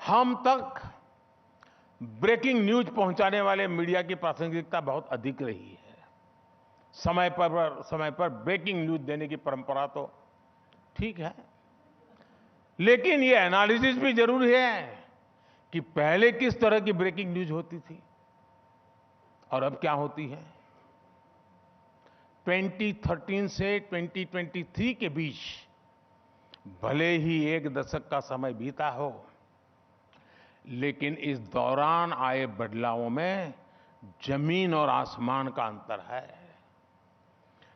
हम तक breaking news पहुंचाने वाले मीडिया की प्रासंगिकता बहुत अधिक रही है। समय पर ब्रेकिंग न्यूज देने की परंपरा तो ठीक है, लेकिन ये एनालिसिस भी जरूरी है कि पहले किस तरह की ब्रेकिंग न्यूज होती थी और अब क्या होती है। 2013 से 2023 के बीच भले ही एक दशक का समय बीता हो, लेकिन इस दौरान आए बदलावों में जमीन और आसमान का अंतर है।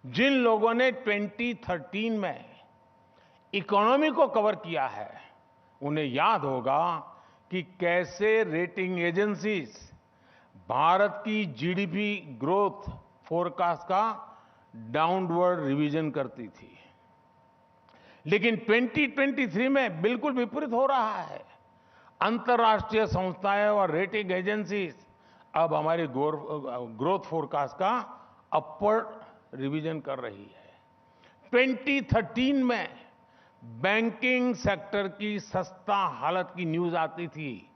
जिन लोगों ने 2013 में इकोनॉमी को कवर किया है, उन्हें याद होगा कि कैसे रेटिंग एजेंसीज भारत की जीडीपी ग्रोथ फोरकास्ट का डाउनवर्ड रिवीजन करती थी। लेकिन 2023 में बिल्कुल विपरीत हो रहा है। अंतर्राष्ट्रीय संस्थाएं और रेटिंग एजेंसीज अब हमारी ग्रोथ फोरकास्ट का अपवर्ड रिवीजन कर रही है। 2013 में बैंकिंग सेक्टर की सस्ता हालत की न्यूज आती थी,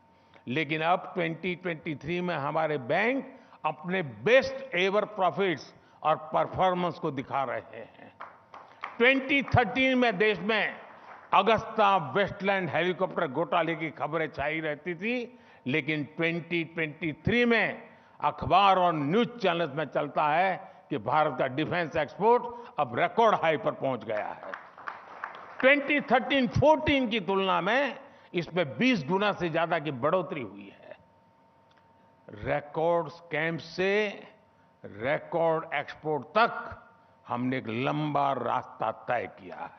लेकिन अब 2023 में हमारे बैंक अपने बेस्ट एवर प्रॉफिट्स और परफॉर्मेंस को दिखा रहे हैं। 2013 में देश में अगस्ता वेस्टलैंड हेलीकॉप्टर घोटाले की खबरें छाई रहती थी, लेकिन 2023 में अखबार और न्यूज चैनल्स में चलता है कि भारत का डिफेंस एक्सपोर्ट अब रिकॉर्ड हाई पर पहुंच गया है। 2013-14 की तुलना में इसमें 20 गुना से ज्यादा की बढ़ोतरी हुई है। रिकॉर्ड स्कैम से रिकॉर्ड एक्सपोर्ट तक हमने एक लंबा रास्ता तय किया है।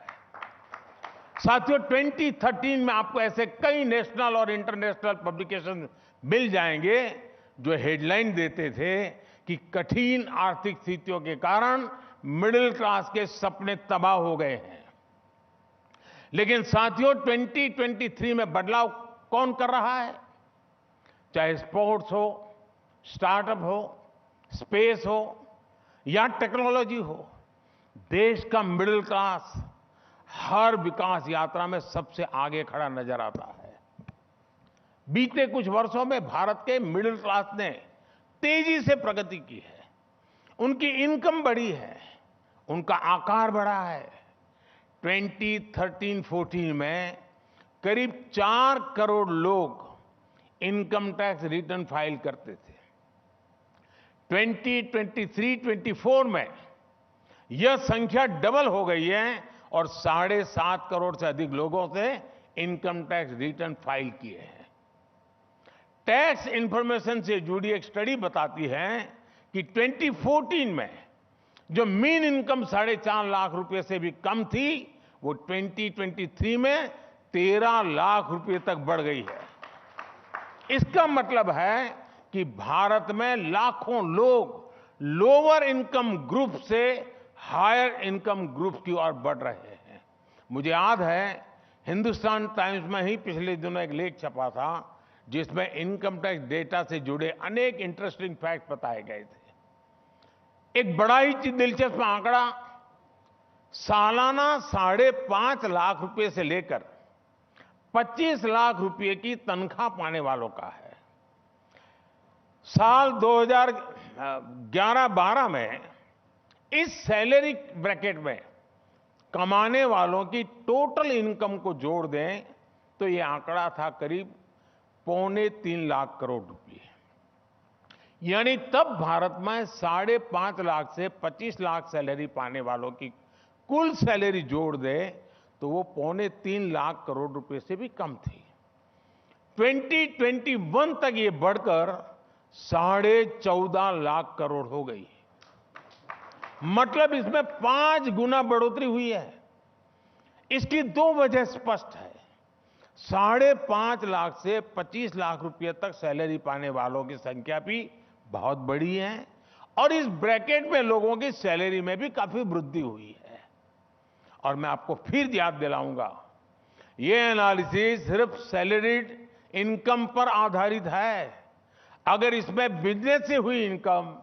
साथियों, 2013 में आपको ऐसे कई नेशनल और इंटरनेशनल पब्लिकेशन मिल जाएंगे जो हेडलाइन देते थे कि कठिन आर्थिक स्थितियों के कारण मिडिल क्लास के सपने तबाह हो गए हैं। लेकिन साथियों, 2023 में बदलाव कौन कर रहा है? चाहे स्पोर्ट्स हो, स्टार्टअप हो, स्पेस हो या टेक्नोलॉजी हो, देश का मिडिल क्लास हर विकास यात्रा में सबसे आगे खड़ा नजर आता है। बीते कुछ वर्षों में भारत के मिडिल क्लास ने तेजी से प्रगति की है। उनकी इनकम बढ़ी है, उनका आकार बढ़ा है। 2013-14 में करीब 4 करोड़ लोग इनकम टैक्स रिटर्न फाइल करते थे। 2023-24 में यह संख्या डबल हो गई है और 7.5 करोड़ से अधिक लोगों से इनकम टैक्स रिटर्न फाइल किए हैं। टैक्स इंफॉर्मेशन से जुड़ी एक स्टडी बताती है कि 2014 में जो मीन इनकम 4.5 लाख रुपए से भी कम थी, वो 2023 में 13 लाख रुपए तक बढ़ गई है। इसका मतलब है कि भारत में लाखों लोग लोअर इनकम ग्रुप से हायर इनकम ग्रुप की ओर बढ़ रहे हैं। मुझे याद है, हिंदुस्तान टाइम्स में ही पिछले दिनों एक लेख छपा था जिसमें इनकम टैक्स डेटा से जुड़े अनेक इंटरेस्टिंग फैक्ट बताए गए थे। एक बड़ा ही दिलचस्प आंकड़ा सालाना 5.5 लाख रुपए से लेकर 25 लाख रुपए की तनख्वाह पाने वालों का है। साल 2011-12 में इस सैलरी ब्रैकेट में कमाने वालों की टोटल इनकम को जोड़ दें तो यह आंकड़ा था करीब 2.25 लाख करोड़ रुपए। यानी तब भारत में 5.5 लाख से 25 लाख सैलरी पाने वालों की कुल सैलरी जोड़ दे तो वो 2.25 लाख करोड़ रुपए से भी कम थी। 2021 तक ये बढ़कर 14.5 लाख करोड़ हो गई। मतलब इसमें 5 गुना बढ़ोतरी हुई है। इसकी 2 वजह स्पष्ट है। 5.5 लाख से 25 लाख रुपए तक सैलरी पाने वालों की संख्या भी बहुत बड़ी है और इस ब्रैकेट में लोगों की सैलरी में भी काफी वृद्धि हुई है। और मैं आपको फिर याद दिलाऊंगा, ये एनालिसिस सिर्फ सैलरीड इनकम पर आधारित है। अगर इसमें बिजनेस से हुई इनकम,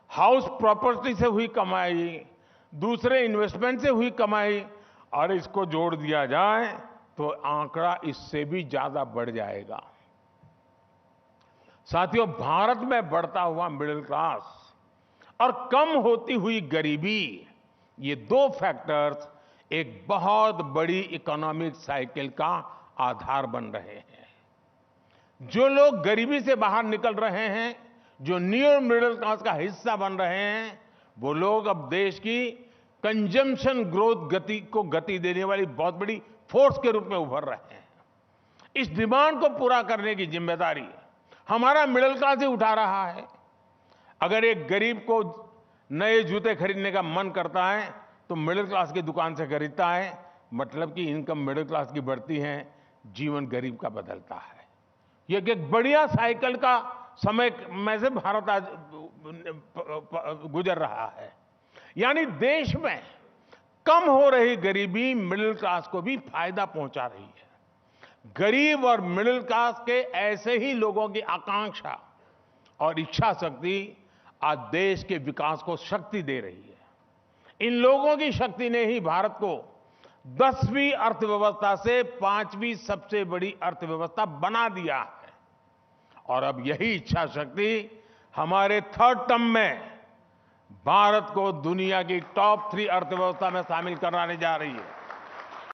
हाउस प्रॉपर्टी से हुई कमाई, दूसरे इन्वेस्टमेंट से हुई कमाई और इसको जोड़ दिया जाए तो आंकड़ा इससे भी ज्यादा बढ़ जाएगा। साथियों, भारत में बढ़ता हुआ मिडिल क्लास और कम होती हुई गरीबी, ये दो फैक्टर्स एक बहुत बड़ी इकोनॉमिक साइकिल का आधार बन रहे हैं। जो लोग गरीबी से बाहर निकल रहे हैं, जो न्यू मिडिल क्लास का हिस्सा बन रहे हैं, वो लोग अब देश की कंजम्पशन ग्रोथ गति को गति देने वाली बहुत बड़ी फोर्स के रूप में उभर रहे हैं। इस डिमांड को पूरा करने की जिम्मेदारी हमारा मिडिल क्लास ही उठा रहा है। अगर एक गरीब को नए जूते खरीदने का मन करता है तो मिडिल क्लास की दुकान से खरीदता है, मतलब कि इनकम मिडिल क्लास की बढ़ती है, जीवन गरीब का बदलता है। ये एक बढ़िया साइकिल का समय में से भारत आज गुजर रहा है। यानी देश में कम हो रही गरीबी मिडिल क्लास को भी फायदा पहुंचा रही है। गरीब और मिडिल क्लास के ऐसे ही लोगों की आकांक्षा और इच्छा शक्ति आज देश के विकास को शक्ति दे रही है। इन लोगों की शक्ति ने ही भारत को 10वीं अर्थव्यवस्था से 5वीं सबसे बड़ी अर्थव्यवस्था बना दिया है। और अब यही इच्छा शक्ति हमारे थर्ड टर्म में भारत को दुनिया की टॉप 3 अर्थव्यवस्था में शामिल कराने जा रही है।